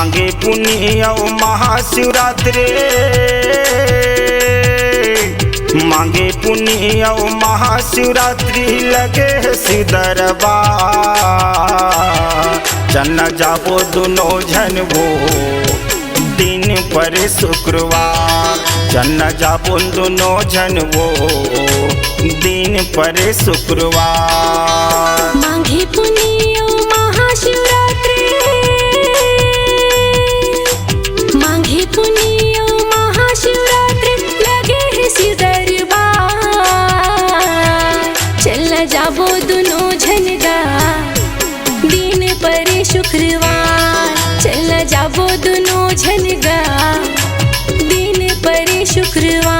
मांगे पुण्य महाशिवरात्रि, मांगे पुण्य महाशिवरात्रि लगे शिव दरबार। चलना जाबो दोनों झन वो दिन पर शुक्रवार, चलना जाबो दोनों झन वो दिन पर शुक्रवार। मांगे पुण्य महाशिवरात्रि, मांगे पुण्य महाशिवरात्रि लगे शिव दरबार। चलना जाबो दोनों झन गा दिन पर शुक्रवार, चलना जाबो दोनों झन गा दिन पर शुक्रवार।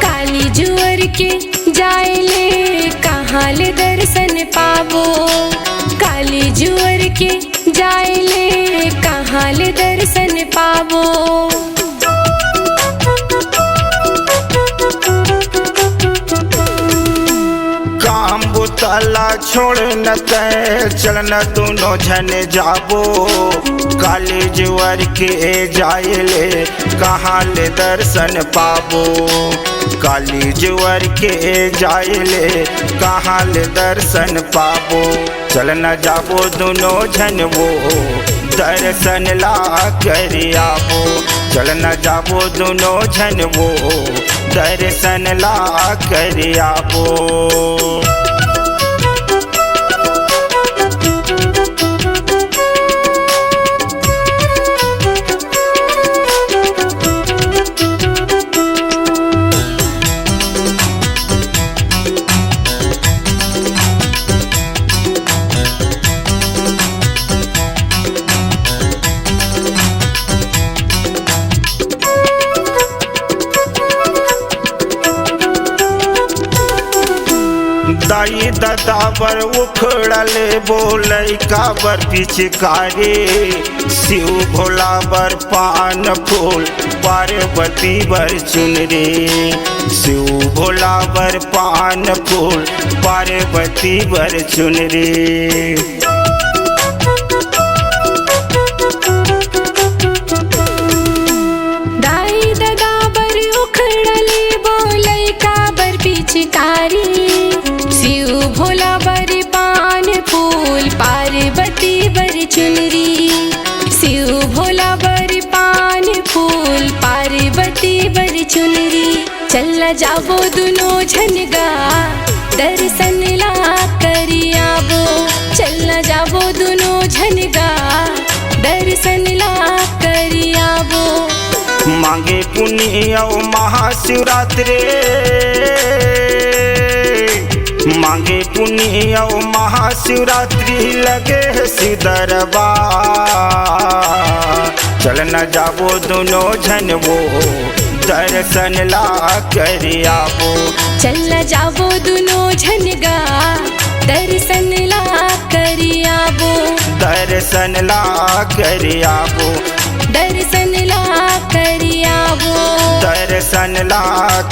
काली जुअर के जाइले कहाँ ले दर्शन पाबो, काली जुअर के जाइले कहाँ ले दर्शन पाबो। काम बुताला छोड़ न तय चलना दोनों झन जाबो, काली जुअर के जाइले कहाँ ले दर्शन पाबो, काली जुअर के जाइले कहाँ ले दर्शन पाबो। चलना जाबो दोनों झन वो दर्शन ला कर आबो, चलना जाबो दोनों झन वो दर्शन ला कर आबो। दाई दादा बर उखड़ले बोलै का बर पिचकारी, शिव भोला बर पान फूल पार्वती बर चुनरी, शिव भोला बर पान फूल पार्वती बर चुनरी। दाई दादा बर उखड़ले बोलै का बर पिचकारी, शिव भोला बर पान फूल पार्वती बर चुनरी, शिव भोला बर पान फूल पार्वती बर चुनरी। चलना जाबो दोनों झन गा दर्शन ला कर आबो, चलना जाबो दोनों झन गा दर्शन ला कर आबो। मांगे पुण्य महाशिवरात्रि, मांगे पुण्य महाशिवरात्रि लगे शिव दरबार। चलना जाबो दोनों झन वो दर्शन ला कर आबो, चलना जाबो दोनों झन गा दर्शन ला कर आबो, दर्शन ला कर आबो, दर्शन ला कर आबो, दर्शन ला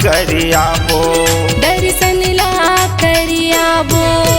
कर आबो, दर्शन ला कर आबो।